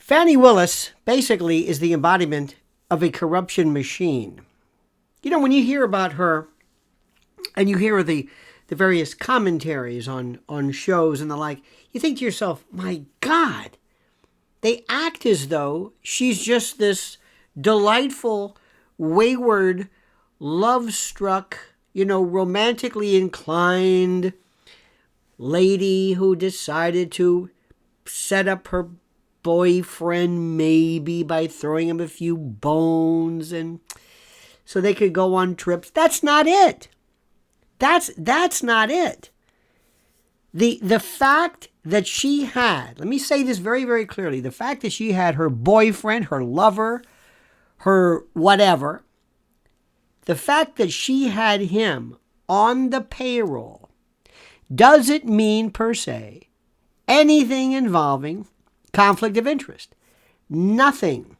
Fani Willis basically is the embodiment of a corruption machine. You know, when you hear about her and you hear the various commentaries on shows and the like, you think to yourself, my God, they act as though she's just this delightful, wayward, love-struck, romantically inclined lady who decided to set up her boyfriend maybe by throwing him a few bones and so they could go on trips. That's not it. That's not it. The fact that she had, let me say this very, very clearly, the fact that she had her boyfriend, her lover, her whatever, the fact that she had him on the payroll doesn't mean per se anything involving conflict of interest. Nothing.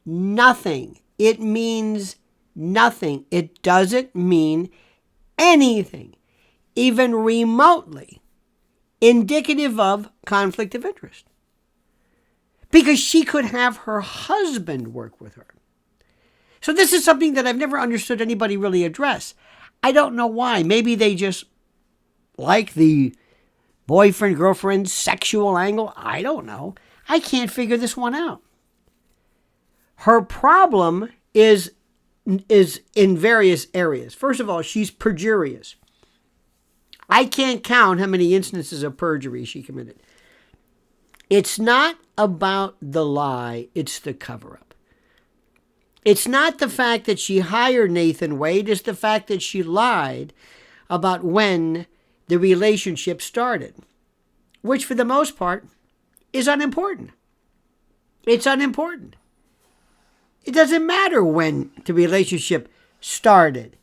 It means nothing. It doesn't mean anything, even remotely indicative of conflict of interest. Because she could have her husband work with her. So this is something that I've never understood anybody really address. I don't know why. Maybe they just like the boyfriend-girlfriend sexual angle. I don't know. I can't figure this one out. Her problem is in various areas. First of all, she's perjurious. I can't count how many instances of perjury she committed. It's not about the lie, it's the cover-up. It's not the fact that she hired Nathan Wade, it's the fact that she lied about when the relationship started, which for the most part is unimportant. It's unimportant. It doesn't matter when the relationship started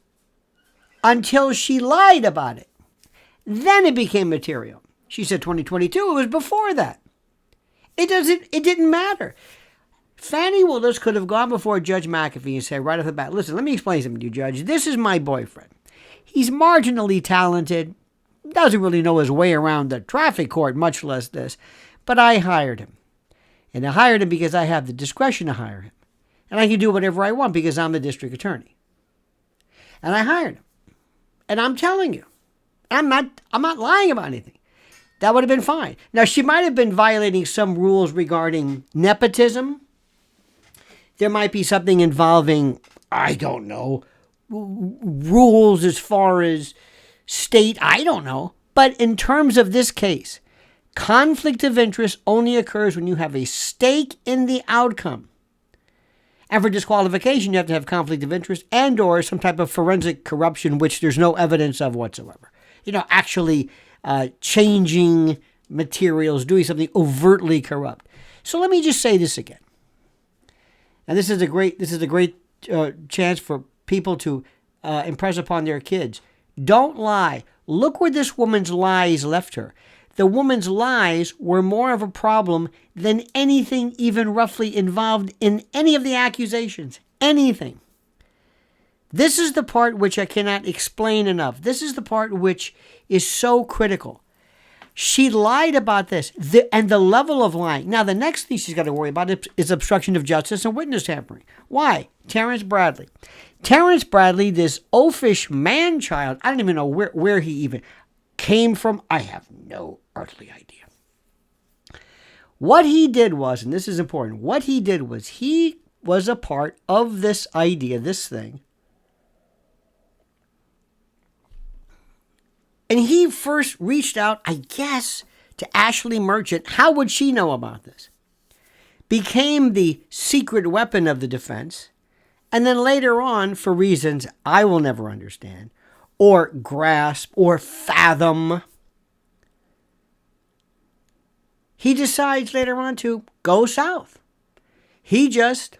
until she lied about it. Then it became material. She said 2022. It was before that. It didn't matter. Fani Willis could have gone before Judge McAfee and said right off the bat, listen, let me explain something to you, Judge. This is my boyfriend. He's marginally talented, doesn't really know his way around the traffic court, much less this, but I hired him. And I hired him because I have the discretion to hire him. And I can do whatever I want because I'm the district attorney. And I hired him. And I'm telling you, I'm not lying about anything. That would have been fine. Now, she might have been violating some rules regarding nepotism. There might be something involving, I don't know, rules as far as state, I don't know. But in terms of this case, conflict of interest only occurs when you have a stake in the outcome. And for disqualification, you have to have conflict of interest and or some type of forensic corruption, which there's no evidence of whatsoever. Actually changing materials, doing something overtly corrupt. So let me just say this again. And this is a great chance for people to impress upon their kids. Don't lie. Look where this woman's lies left her. The woman's lies were more of a problem than anything even roughly involved in any of the accusations. Anything. This is the part which I cannot explain enough. This is the part which is so critical. She lied about this, and the level of lying. Now, the next thing she's got to worry about is obstruction of justice and witness tampering. Why? Terrence Bradley. Terrence Bradley, this oafish man-child, I don't even know where he even came from. I have no earthly idea. What he did was, and this is important, what he did was he was a part of this idea, this thing. And he first reached out, I guess, to Ashley Merchant. How would she know about this? Became the secret weapon of the defense. And then later on, for reasons I will never understand, or grasp, or fathom, he decides later on to go south. He just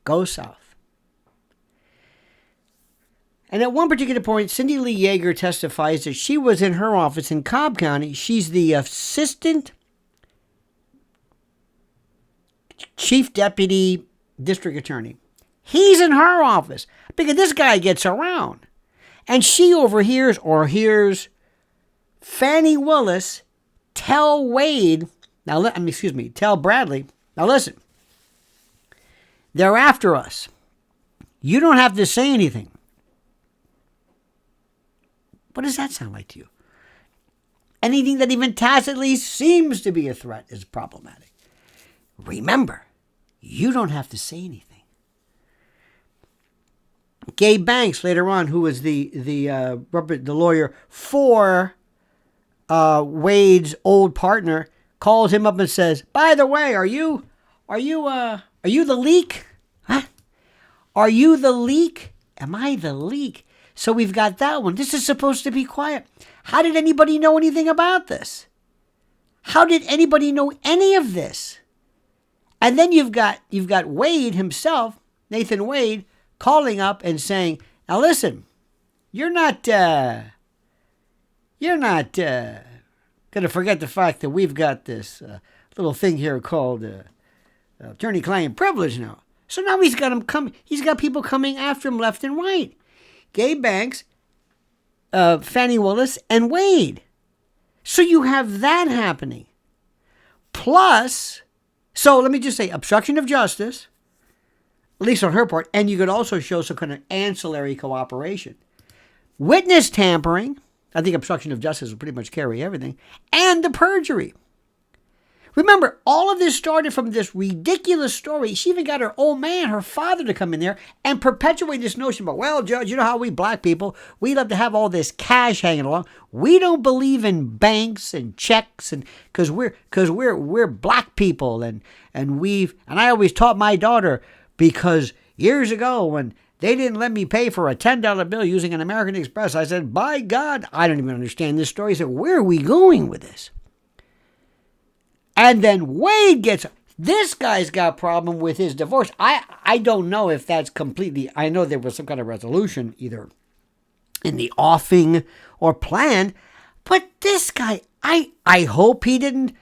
goes south. And at one particular point, Cindy Lee Yeager testifies that she was in her office in Cobb County. She's the assistant chief deputy district attorney. He's in her office because this guy gets around. And she overhears or hears Fani Willis tell Wade Now, tell Bradley, now listen, they're after us. You don't have to say anything. What does that sound like to you? Anything that even tacitly seems to be a threat is problematic. Remember, you don't have to say anything. Gabe Banks, later on, who was the lawyer for Wade's old partner, calls him up and says, "By the way, are you the leak? Huh? Are you the leak? Am I the leak?" So we've got that one. This is supposed to be quiet. How did anybody know anything about this? How did anybody know any of this? And then you've got Wade himself, Nathan Wade, calling up and saying, "Now listen, you're not going to forget the fact that we've got this little thing here called attorney-client privilege now." So now he's got people coming after him left and right. Gabe Banks, Fani Willis, and Wade. So you have that happening. Plus, so let me just say, obstruction of justice, at least on her part, and you could also show some kind of ancillary cooperation. Witness tampering, I think obstruction of justice will pretty much carry everything, and the perjury. Remember, all of this started from this ridiculous story. She even got her old man, her father, to come in there and perpetuate this notion about, well, Judge, you know how we black people, we love to have all this cash hanging along. We don't believe in banks and checks, and because we're black people, and I always taught my daughter, because years ago when they didn't let me pay for a $10 bill using an American Express, I said, by God, I don't even understand this story. I said, where are we going with this? And then Wade this guy's got a problem with his divorce. I don't know if that's completely, I know there was some kind of resolution either in the offing or planned, but this guy, I hope he didn't.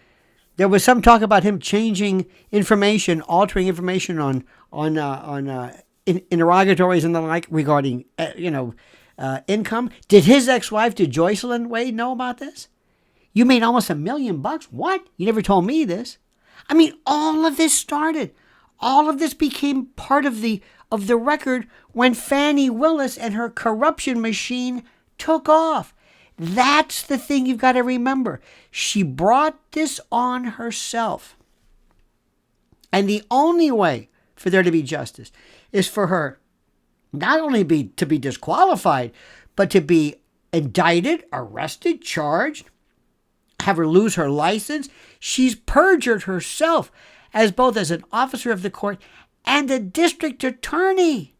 There was some talk about him changing information, altering information on interrogatories and the like regarding, income. Did his ex-wife, did Joycelyn Wade know about this? You made almost $1 million. What? You never told me this. I mean, all of this started. All of this became part of the record when Fani Willis and her corruption machine took off. That's the thing you've got to remember. She brought this on herself. And the only way for there to be justice is for her not only to be disqualified, but to be indicted, arrested, charged, have her lose her license. She's perjured herself as both as an officer of the court and a district attorney.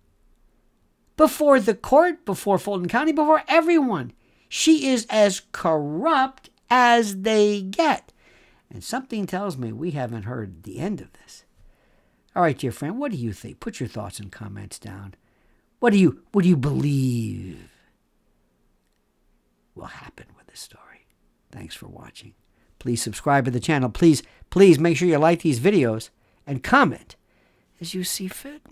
Before the court, before Fulton County, before everyone. She is as corrupt as they get. And something tells me we haven't heard the end of this. All right, dear friend, what do you think? Put your thoughts and comments down. What do you believe will happen with this story? Thanks for watching. Please subscribe to the channel. Please make sure you like these videos and comment as you see fit.